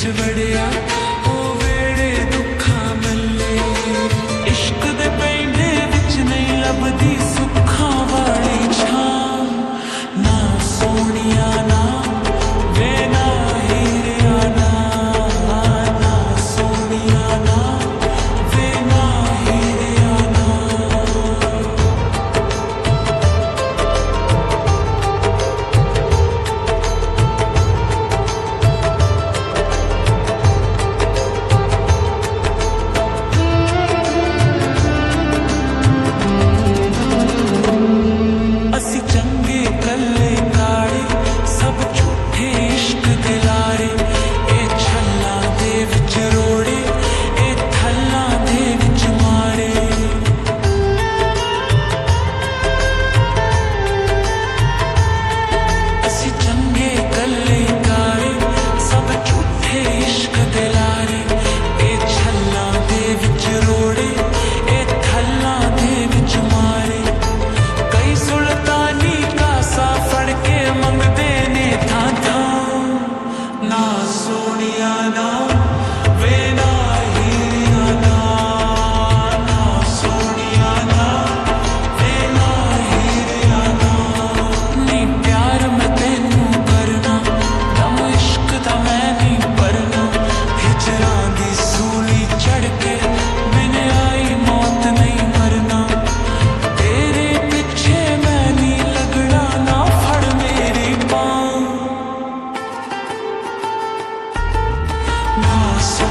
विच वड़िया ओ वेड़े दुखा मल्ले इश्क दे पैंडे विच नहीं लभदी सुखा वाली छां ना सोनिया ना वे ना हीरिया ना ना सोनिया ना वे ना हीरिया ना असी चंगे कल्ले काले सब झूठे इश्क दिलारे ए छल्ला दे विच रोड़े ए थल्ला दे विच मारे असी चंगे कल्ले काले सब झूठे इश्क दिलारे ए छल्ला दे विच रोड़े ए थल्ला दे विच मारे कई सुल्तानी का सा फड़ के मंगदे ने था ना सोनिया ना वे ना हीरिया ना ना सोनिया ना वे ना हीरिया ना नी प्यार मैं तेनू करना दम इश्क दा मैं नी भरना हिजरां दी सूली चढ़ के मैंने आई मौत नहीं मरना तेरे पिछे मैं नी लगना ना फड़ मेरी बांह ना सो